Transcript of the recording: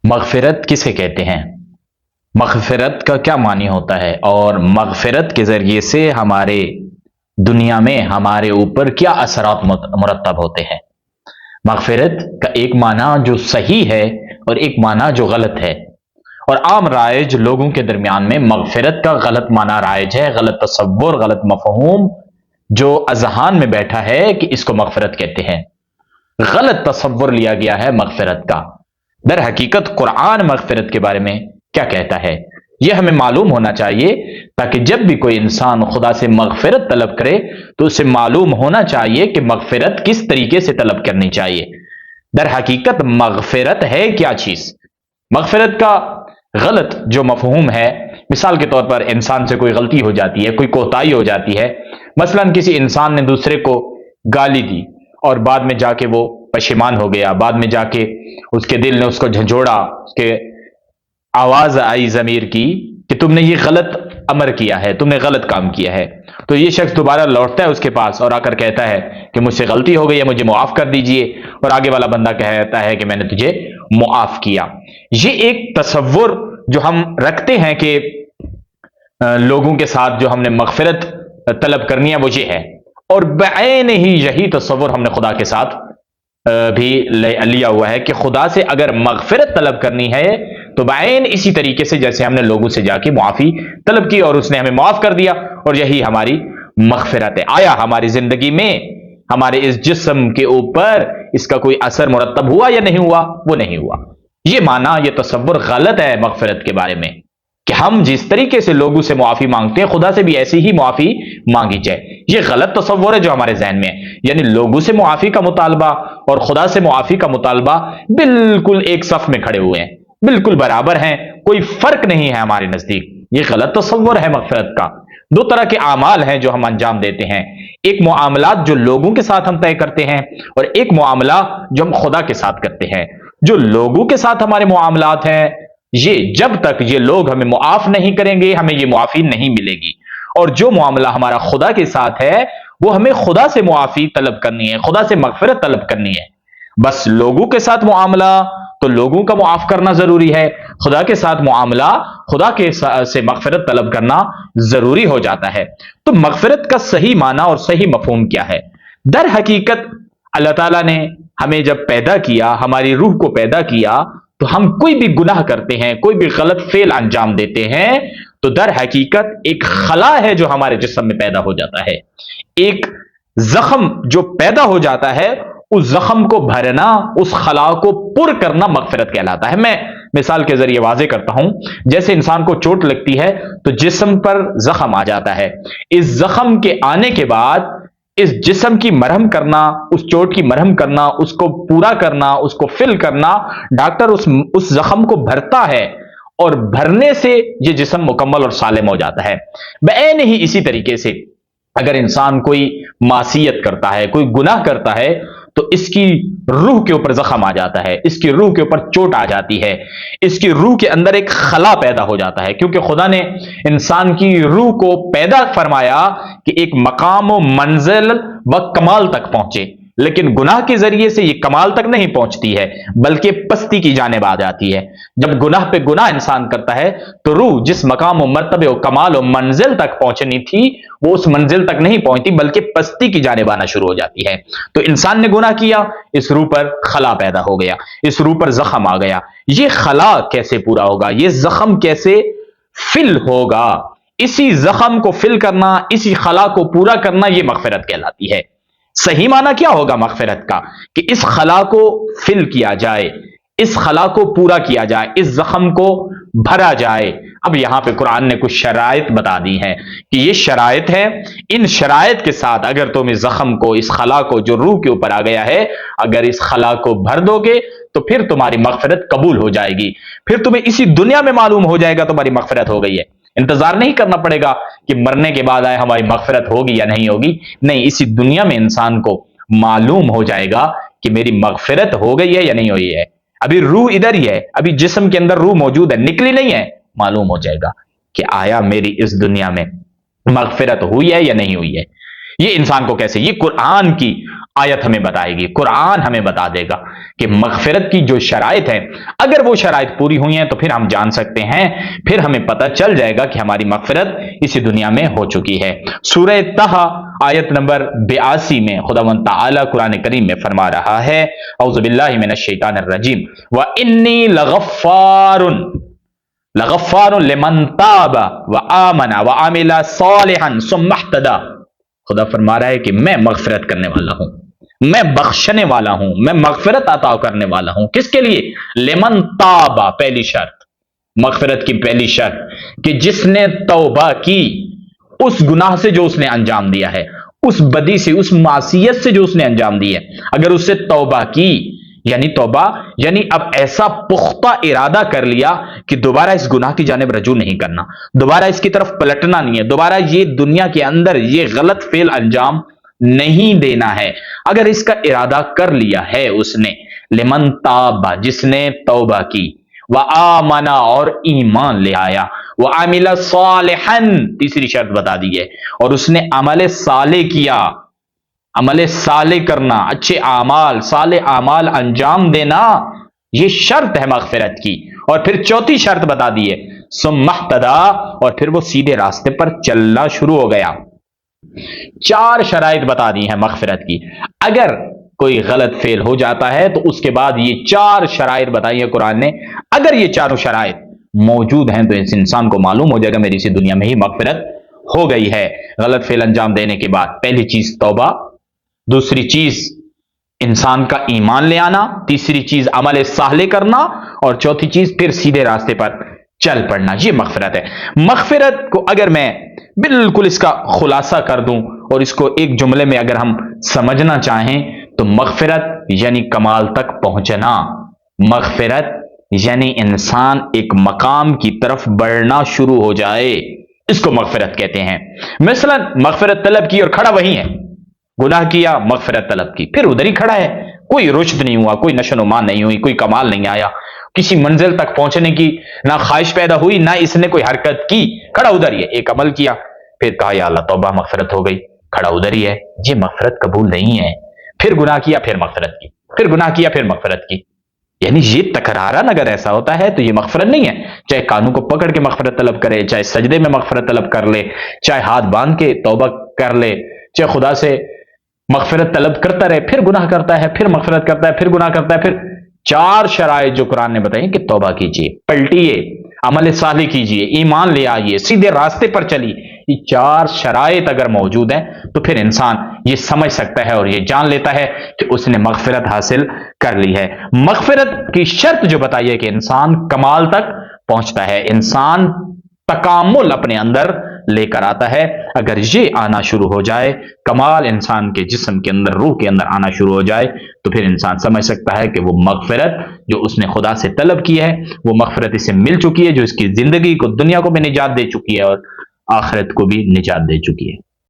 مغفرت کسے کہتے ہیں؟ مغفرت کا کیا معنی ہوتا ہے؟ اور مغفرت کے ذریعے سے ہمارے دنیا میں ہمارے اوپر کیا اثرات مرتب ہوتے ہیں؟ مغفرت کا ایک معنی جو صحیح ہے اور ایک معنی جو غلط ہے، اور عام رائج لوگوں کے درمیان میں مغفرت کا غلط معنی رائج ہے، غلط تصور، غلط مفہوم جو اذہان میں بیٹھا ہے کہ اس کو مغفرت کہتے ہیں۔ غلط تصور لیا گیا ہے مغفرت کا۔ در حقیقت قرآن مغفرت کے بارے میں کیا کہتا ہے یہ ہمیں معلوم ہونا چاہیے، تاکہ جب بھی کوئی انسان خدا سے مغفرت طلب کرے تو اسے معلوم ہونا چاہیے کہ مغفرت کس طریقے سے طلب کرنی چاہیے۔ در حقیقت مغفرت ہے کیا چیز؟ مغفرت کا غلط جو مفہوم ہے، مثال کے طور پر انسان سے کوئی غلطی ہو جاتی ہے، کوئی کوتاہی ہو جاتی ہے، مثلا کسی انسان نے دوسرے کو گالی دی اور بعد میں جا کے وہ پشیمان ہو گیا، بعد میں جا کے اس کے دل نے اس کو جھنجھوڑا، اس کے آواز آئی ضمیر کی کہ تم نے یہ غلط امر کیا ہے، تم نے غلط کام کیا ہے، تو یہ شخص دوبارہ لوٹتا ہے اس کے پاس اور آ کر کہتا ہے کہ مجھ سے غلطی ہو گئی ہے، مجھے معاف کر دیجئے، اور آگے والا بندہ کہتا ہے کہ میں نے تجھے معاف کیا۔ یہ ایک تصور جو ہم رکھتے ہیں کہ لوگوں کے ساتھ جو ہم نے مغفرت طلب کرنی ہے وہ یہ ہے، اور بعین ہی یہی تصور ہم نے خدا کے ساتھ بھی لیا ہوا ہے کہ خدا سے اگر مغفرت طلب کرنی ہے تو بعین اسی طریقے سے جیسے ہم نے لوگوں سے جا کے معافی طلب کی اور اس نے ہمیں معاف کر دیا، اور یہی ہماری مغفرت ہے۔ آیا ہماری زندگی میں ہمارے اس جسم کے اوپر اس کا کوئی اثر مرتب ہوا یا نہیں ہوا؟ وہ نہیں ہوا۔ یہ معنی، یہ تصور غلط ہے مغفرت کے بارے میں، کہ ہم جس طریقے سے لوگوں سے معافی مانگتے ہیں خدا سے بھی ایسی ہی معافی مانگی جائے۔ یہ غلط تصور ہے جو ہمارے ذہن میں ہے، یعنی لوگوں سے معافی کا مطالبہ اور خدا سے معافی کا مطالبہ بالکل ایک صف میں کھڑے ہوئے ہیں، بالکل برابر ہیں، کوئی فرق نہیں ہے ہمارے نزدیک۔ یہ غلط تصور ہے مغفرت کا۔ دو طرح کے اعمال ہیں جو ہم انجام دیتے ہیں، ایک معاملات جو لوگوں کے ساتھ ہم طے کرتے ہیں، اور ایک معاملہ جو ہم خدا کے ساتھ کرتے ہیں۔ جو لوگوں کے ساتھ ہمارے معاملات ہیں، یہ جب تک یہ لوگ ہمیں معاف نہیں کریں گے ہمیں یہ معافی نہیں ملے گی، اور جو معاملہ ہمارا خدا کے ساتھ ہے وہ ہمیں خدا سے معافی طلب کرنی ہے، خدا سے مغفرت طلب کرنی ہے۔ بس لوگوں کے ساتھ معاملہ تو لوگوں کا معاف کرنا ضروری ہے، خدا کے ساتھ معاملہ خدا کے سے مغفرت طلب کرنا ضروری ہو جاتا ہے۔ تو مغفرت کا صحیح معنی اور صحیح مفہوم کیا ہے؟ در حقیقت اللہ تعالیٰ نے ہمیں جب پیدا کیا، ہماری روح کو پیدا کیا، تو ہم کوئی بھی گناہ کرتے ہیں، کوئی بھی غلط فعل انجام دیتے ہیں، تو در حقیقت ایک خلا ہے جو ہمارے جسم میں پیدا ہو جاتا ہے، ایک زخم جو پیدا ہو جاتا ہے، اس زخم کو بھرنا، اس خلا کو پر کرنا مغفرت کہلاتا ہے۔ میں مثال کے ذریعے واضح کرتا ہوں، جیسے انسان کو چوٹ لگتی ہے تو جسم پر زخم آ جاتا ہے، اس زخم کے آنے کے بعد اس جسم کی مرہم کرنا، اس چوٹ کی مرہم کرنا، اس کو پورا کرنا، اس کو فل کرنا، ڈاکٹر اس زخم کو بھرتا ہے، اور بھرنے سے یہ جسم مکمل اور سالم ہو جاتا ہے۔ بعین ہی اسی طریقے سے اگر انسان کوئی معصیت کرتا ہے، کوئی گناہ کرتا ہے، تو اس کی روح کے اوپر زخم آ جاتا ہے، اس کی روح کے اوپر چوٹ آ جاتی ہے، اس کی روح کے اندر ایک خلا پیدا ہو جاتا ہے، کیونکہ خدا نے انسان کی روح کو پیدا فرمایا کہ ایک مقام و منزل و کمال تک پہنچے، لیکن گناہ کے ذریعے سے یہ کمال تک نہیں پہنچتی ہے بلکہ پستی کی جانب آ جاتی ہے۔ جب گناہ پہ گناہ انسان کرتا ہے تو روح جس مقام و مرتبے و کمال و منزل تک پہنچنی تھی وہ اس منزل تک نہیں پہنچتی بلکہ پستی کی جانب آنا شروع ہو جاتی ہے۔ تو انسان نے گناہ کیا، اس روح پر خلا پیدا ہو گیا، اس روح پر زخم آ گیا۔ یہ خلا کیسے پورا ہوگا؟ یہ زخم کیسے فل ہوگا؟ اسی زخم کو فل کرنا، اسی خلا کو پورا کرنا، یہ مغفرت کہلاتی ہے۔ صحیح معنی کیا ہوگا مغفرت کا؟ کہ اس خلا کو فل کیا جائے، اس خلا کو پورا کیا جائے، اس زخم کو بھرا جائے۔ اب یہاں پہ قرآن نے کچھ شرائط بتا دی ہیں کہ یہ شرائط ہے، ان شرائط کے ساتھ اگر تم اس زخم کو، اس خلا کو جو روح کے اوپر آ گیا ہے، اگر اس خلا کو بھر دو گے تو پھر تمہاری مغفرت قبول ہو جائے گی، پھر تمہیں اسی دنیا میں معلوم ہو جائے گا تمہاری مغفرت ہو گئی ہے۔ انتظار نہیں کرنا پڑے گا کہ مرنے کے بعد آئے ہماری مغفرت ہوگی یا نہیں ہوگی، نہیں، اسی دنیا میں انسان کو معلوم ہو جائے گا کہ میری مغفرت ہو گئی ہے یا نہیں ہوئی ہے۔ ابھی روح ادھر ہی ہے، ابھی جسم کے اندر روح موجود ہے، نکلی نہیں ہے، معلوم ہو جائے گا کہ آیا میری اس دنیا میں مغفرت ہوئی ہے یا نہیں ہوئی ہے۔ یہ انسان کو کیسے؟ یہ قرآن کی آیت ہمیں بتائے گی، قرآن ہمیں بتا دے گا کہ مغفرت کی جو شرائط ہیں، اگر وہ شرائط پوری ہوئی ہیں تو پھر ہم جان سکتے ہیں، پھر ہمیں پتہ چل جائے گا کہ ہماری مغفرت اسی دنیا میں ہو چکی ہے۔ سورہ طہ آیت نمبر 82 میں خداوند تعالی قرآن کریم میں فرما رہا ہے، اعوذ باللہ من الشیطان الرجیم، وَإِنِّي لَغَفَّارٌ لِمَن تَابَ وَآمَنَ وَعَمِلَ صَالِحًا ثُمَّ اهْتَدَىٰ۔ خدا فرما رہا ہے کہ میں مغفرت کرنے والا ہوں، میں بخشنے والا ہوں، میں مغفرت عطا کرنے والا ہوں۔ کس کے لیے؟ لمن تابا، پہلی شرط، مغفرت کی پہلی شرط کہ جس نے توبہ کی اس گناہ سے جو اس نے انجام دیا ہے، اس بدی سے، اس معصیت سے جو اس نے انجام دی ہے، اگر اس سے توبہ کی، یعنی توبہ یعنی اب ایسا پختہ ارادہ کر لیا کہ دوبارہ اس گناہ کی جانب رجوع نہیں کرنا، دوبارہ اس کی طرف پلٹنا نہیں ہے، دوبارہ یہ دنیا کے اندر یہ غلط فعل انجام نہیں دینا ہے، اگر اس کا ارادہ کر لیا ہے اس نے، لمن تابا، جس نے توبہ کی، وآمن، اور ایمان لے آیا، وعمل صالحا، تیسری شرط بتا دی ہے، اور اس نے عمل صالح کیا، عمل صالح کرنا، اچھے اعمال، صالح اعمال انجام دینا، یہ شرط ہے مغفرت کی۔ اور پھر چوتھی شرط بتا دی ہے، ثم اهتدیٰ، اور پھر وہ سیدھے راستے پر چلنا شروع ہو گیا۔ چار شرائط بتا دی ہیں مغفرت کی، اگر کوئی غلط فعل ہو جاتا ہے تو اس کے بعد یہ چار شرائط بتائی ہیں قرآن نے، اگر یہ چاروں شرائط موجود ہیں تو اس انسان کو معلوم ہو جائے گا میری اسی دنیا میں ہی مغفرت ہو گئی ہے۔ غلط فعل انجام دینے کے بعد پہلی چیز توبہ، دوسری چیز انسان کا ایمان لے آنا، تیسری چیز عمل صالح کرنا، اور چوتھی چیز پھر سیدھے راستے پر چل پڑنا، یہ مغفرت ہے۔ مغفرت کو اگر میں بالکل اس کا خلاصہ کر دوں اور اس کو ایک جملے میں اگر ہم سمجھنا چاہیں تو مغفرت یعنی کمال تک پہنچنا، مغفرت یعنی انسان ایک مقام کی طرف بڑھنا شروع ہو جائے، اس کو مغفرت کہتے ہیں۔ مثلا مغفرت طلب کی اور کھڑا وہیں ہے، گناہ کیا، مغفرت طلب کی، پھر ادھر ہی کھڑا ہے، کوئی رشد نہیں ہوا، کوئی نشو و نما نہیں ہوئی، کوئی کمال نہیں آیا، کسی منزل تک پہنچنے کی نہ خواہش پیدا ہوئی، نہ اس نے کوئی حرکت کی، کھڑا ادھر ہی ہے، ایک عمل کیا، پھر کہا یا اللہ توبہ مغفرت ہو گئی، کھڑا ادھر ہی ہے، یہ مغفرت قبول نہیں ہے۔ پھر گناہ کیا، پھر مغفرت کی، پھر گناہ کیا، پھر مغفرت کی، یعنی یہ تکرارن اگر ایسا ہوتا ہے تو یہ مغفرت نہیں ہے۔ چاہے کانوں کو پکڑ کے مغفرت طلب کرے، چاہے سجدے میں مغفرت طلب کر لے، چاہے ہاتھ باندھ کے توبہ کر لے، چاہے خدا سے مغفرت طلب کرتا رہے، پھر گناہ کرتا ہے، پھر مغفرت کرتا ہے، پھر گناہ کرتا ہے، پھر چار شرائط جو قرآن نے بتائی کہ توبہ کیجیے، پلٹیے، عمل صالح کیجیے، ایمان لے آئیے، سیدھے راستے پر چلیے، یہ چار شرائط اگر موجود ہیں تو پھر انسان یہ سمجھ سکتا ہے اور یہ جان لیتا ہے کہ اس نے مغفرت حاصل کر لی ہے۔ مغفرت کی شرط جو بتائی ہے کہ انسان کمال تک پہنچتا ہے، انسان تکامل اپنے اندر لے کر آتا ہے، اگر یہ آنا شروع ہو جائے، کمال انسان کے جسم کے اندر، روح کے اندر آنا شروع ہو جائے، تو پھر انسان سمجھ سکتا ہے کہ وہ مغفرت جو اس نے خدا سے طلب کی ہے وہ مغفرت اسے مل چکی ہے، جو اس کی زندگی کو، دنیا کو بھی نجات دے چکی ہے اور آخرت کو بھی نجات دے چکی ہے۔